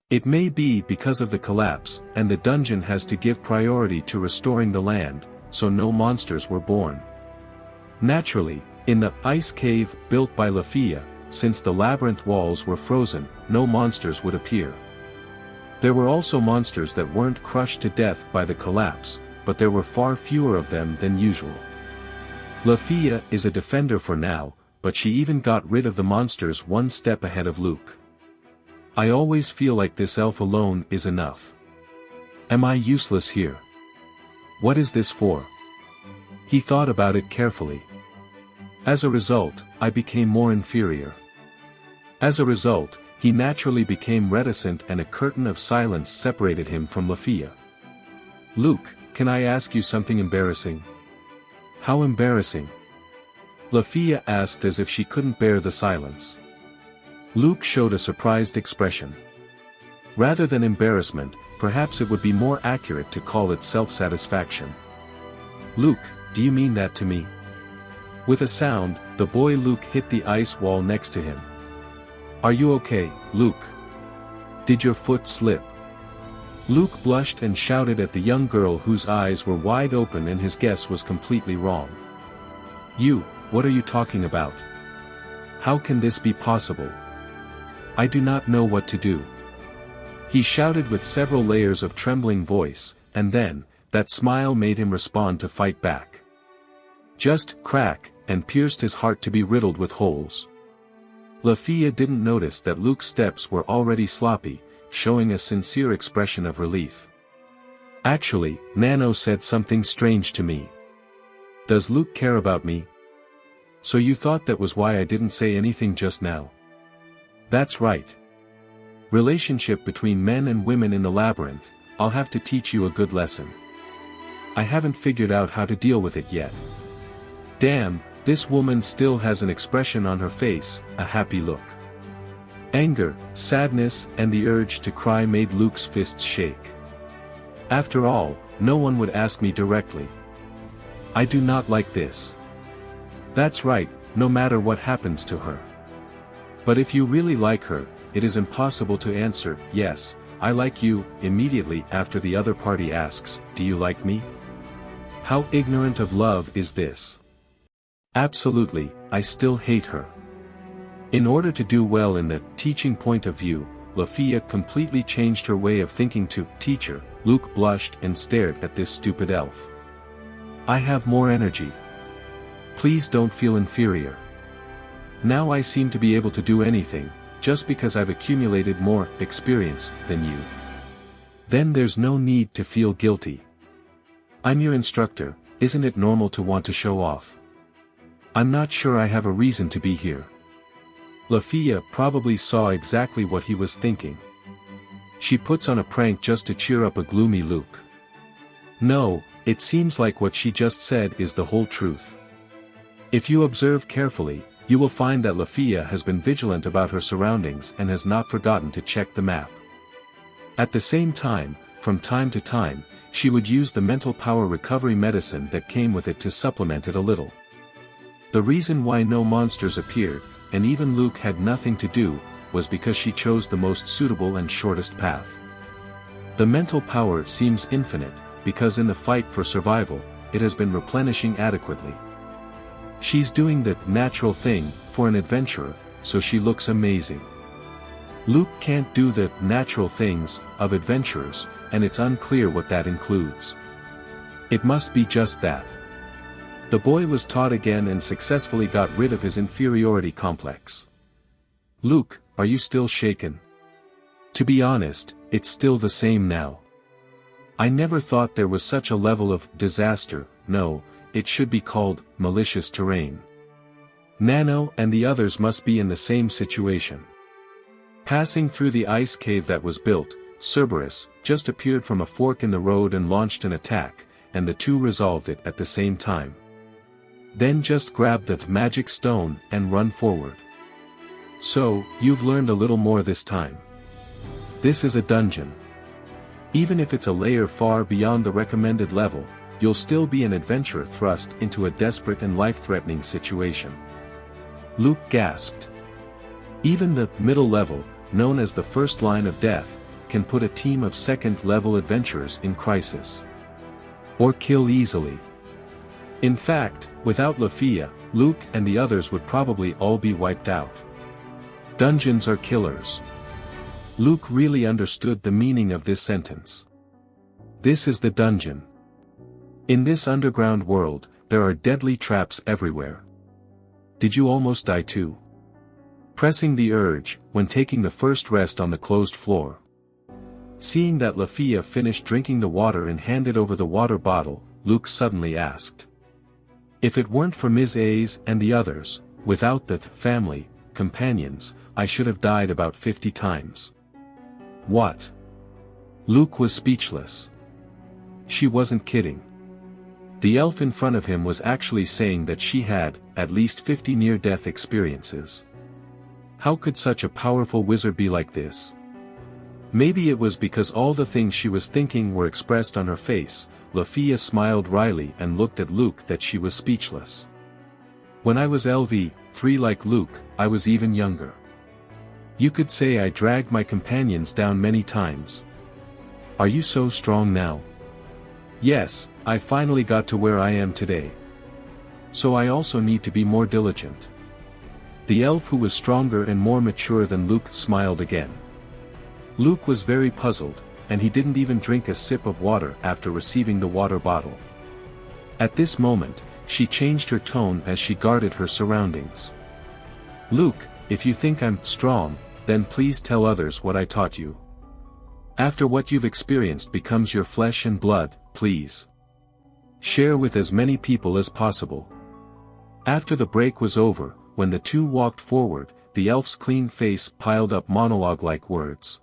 It may be because of the collapse, and the dungeon has to give priority to restoring the land, so no monsters were born. Naturally, in the ice cave built by Lefiya, since the labyrinth walls were frozen, no monsters would appear. There were also monsters that weren't crushed to death by the collapse, but there were far fewer of them than usual. Lefiya is a defender for now, but she even got rid of the monsters one step ahead of Luke. I always feel like this elf alone is enough. Am I useless here? What is this for? He thought about it carefully. As a result, I became more inferior. As a result, he naturally became reticent and a curtain of silence separated him from Lefiya. Luke, can I ask you something embarrassing? How embarrassing? Lefiya asked as if she couldn't bear the silence. Luke showed a surprised expression. Rather than embarrassment, perhaps it would be more accurate to call it self-satisfaction. Luke, do you mean that to me? With a sound, the boy Luke hit the ice wall next to him. Are you okay, Luke? Did your foot slip? Luke blushed and shouted at the young girl whose eyes were wide open and his guess was completely wrong. You, what are you talking about? How can this be possible? I do not know what to do. He shouted with several layers of trembling voice, and then, that smile made him respond to fight back. Just crack, and pierced his heart to be riddled with holes. Lefiya didn't notice that Luke's steps were already sloppy, showing a sincere expression of relief. Actually, Nano said something strange to me. Does Luke care about me? So you thought that was why I didn't say anything just now? That's right. Relationship between men and women in the labyrinth, I'll have to teach you a good lesson. I haven't figured out how to deal with it yet. Damn, this woman still has an expression on her face, a happy look. Anger, sadness, and the urge to cry made Luke's fists shake. After all, no one would ask me directly. I do not like this. That's right, no matter what happens to her. But if you really like her, it is impossible to answer, yes, I like you, immediately after the other party asks, do you like me? How ignorant of love is this? Absolutely, I still hate her. In order to do well in the teaching point of view, Lefiya completely changed her way of thinking to teacher. Luke blushed and stared at this stupid elf. I have more energy. Please don't feel inferior. Now I seem to be able to do anything, just because I've accumulated more experience than you. Then there's no need to feel guilty. I'm your instructor, isn't it normal to want to show off? I'm not sure I have a reason to be here. Lefiya probably saw exactly what he was thinking. She puts on a prank just to cheer up a gloomy Luke. No, it seems like what she just said is the whole truth. If you observe carefully, you will find that Lefiya has been vigilant about her surroundings and has not forgotten to check the map. At the same time, from time to time, she would use the mental power recovery medicine that came with it to supplement it a little. The reason why no monsters appeared, and even Luke had nothing to do, was because she chose the most suitable and shortest path. The mental power seems infinite, because in the fight for survival, it has been replenishing adequately. She's doing the natural thing for an adventurer, so she looks amazing. Luke can't do the natural things of adventurers, and it's unclear what that includes. It must be just that. The boy was taught again and successfully got rid of his inferiority complex. Luke, are you still shaken? To be honest, it's still the same now. I never thought there was such a level of disaster. No, it should be called malicious terrain. Nano and the others must be in the same situation. Passing through the ice cave that was built, Cerberus just appeared from a fork in the road and launched an attack, and the two resolved it at the same time. Then just grab the magic stone and run forward. So, you've learned a little more this time. This is a dungeon. Even if it's a layer far beyond the recommended level, you'll still be an adventurer thrust into a desperate and life-threatening situation. Luke gasped. Even the middle level, known as the first line of death, can put a team of second-level adventurers in crisis. Or kill easily. In fact, without Lefiya, Luke and the others would probably all be wiped out. Dungeons are killers. Luke really understood the meaning of this sentence. This is the dungeon. In this underground world, there are deadly traps everywhere. Did you almost die too? Pressing the urge, when taking the first rest on the closed floor. Seeing that Lefiya finished drinking the water and handed over the water bottle, Luke suddenly asked. If it weren't for Ms. A's and the others, without the family, companions, I should have died about 50 times. What? Luke was speechless. She wasn't kidding. The elf in front of him was actually saying that she had, at least 50 near-death experiences. How could such a powerful wizard be like this? Maybe it was because all the things she was thinking were expressed on her face. Lefiya smiled wryly and looked at Luke that she was speechless. When I was LV3 like Luke, I was even younger. You could say I dragged my companions down many times. Are you so strong now? Yes, I finally got to where I am today. So I also need to be more diligent. The elf who was stronger and more mature than Luke smiled again. Luke was very puzzled, and he didn't even drink a sip of water after receiving the water bottle. At this moment, she changed her tone as she guarded her surroundings. Luke, if you think I'm strong, then please tell others what I taught you. After what you've experienced becomes your flesh and blood, please. Share with as many people as possible. After the break was over, when the two walked forward, the elf's clean face piled up monologue-like words.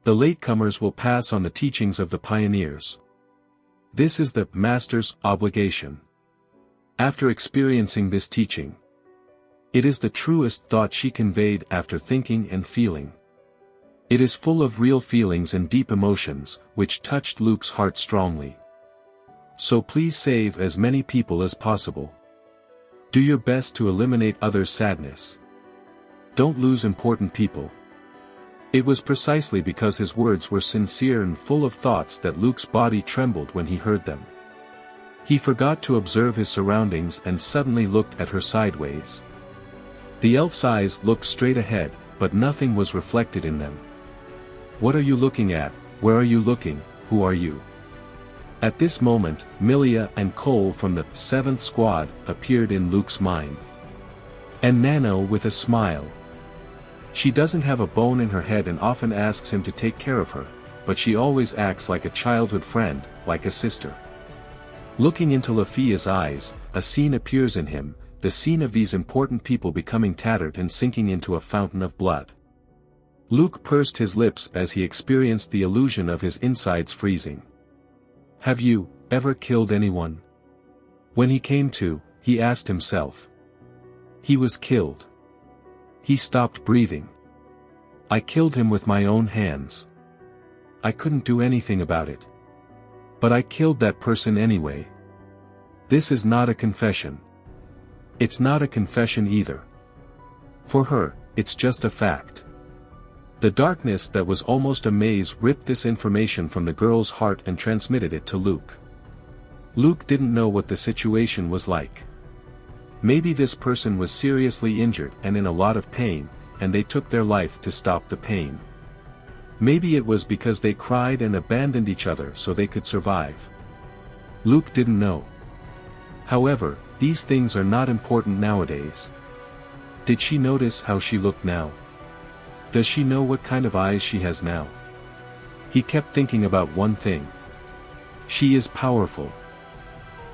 The latecomers will pass on the teachings of the pioneers. This is the master's obligation. After experiencing this teaching, it is the truest thought she conveyed after thinking and feeling. It is full of real feelings and deep emotions, which touched Luke's heart strongly. So please save as many people as possible. Do your best to eliminate others' sadness. Don't lose important people. It was precisely because his words were sincere and full of thoughts that Luke's body trembled when he heard them. He forgot to observe his surroundings and suddenly looked at her sideways. The elf's eyes looked straight ahead, but nothing was reflected in them. What are you looking at? Where are you looking? Who are you? At this moment, Milia and Cole from the 7th Squad appeared in Luke's mind. And Nano with a smile. She doesn't have a bone in her head and often asks him to take care of her, but she always acts like a childhood friend, like a sister. Looking into Lefiya's eyes, a scene appears in him, the scene of these important people becoming tattered and sinking into a fountain of blood. Luke pursed his lips as he experienced the illusion of his insides freezing. Have you ever killed anyone? When he came to, he asked himself. He was killed. He stopped breathing. I killed him with my own hands. I couldn't do anything about it. But I killed that person anyway. This is not a confession. It's not a confession either. For her, it's just a fact. The darkness that was almost a maze ripped this information from the girl's heart and transmitted it to Luke. Luke didn't know what the situation was like. Maybe this person was seriously injured and in a lot of pain, and they took their life to stop the pain. Maybe it was because they cried and abandoned each other so they could survive. Luke didn't know. However, these things are not important nowadays. Did she notice how she looked now? Does she know what kind of eyes she has now? He kept thinking about one thing. She is powerful.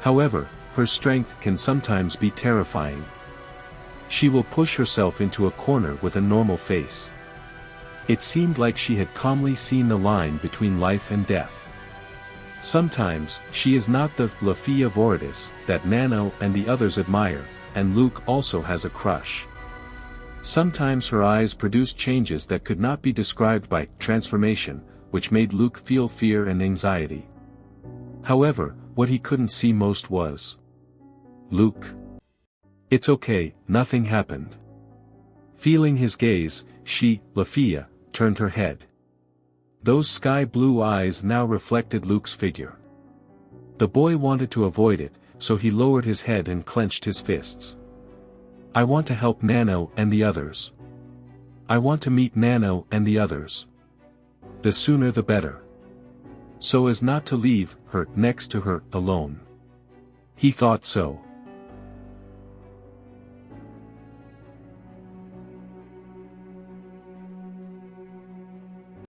However, her strength can sometimes be terrifying. She will push herself into a corner with a normal face. It seemed like she had calmly seen the line between life and death. Sometimes, she is not the Lefiya Voridis that Nano and the others admire, and Luke also has a crush. Sometimes her eyes produced changes that could not be described by transformation, which made Luke feel fear and anxiety. However, what he couldn't see most was Luke. It's okay, nothing happened. Feeling his gaze, she, Lefiya, turned her head. Those sky-blue eyes now reflected Luke's figure. The boy wanted to avoid it, so he lowered his head and clenched his fists. I want to help Nano and the others. I want to meet Nano and the others. The sooner the better. So as not to leave her next to her alone. He thought so.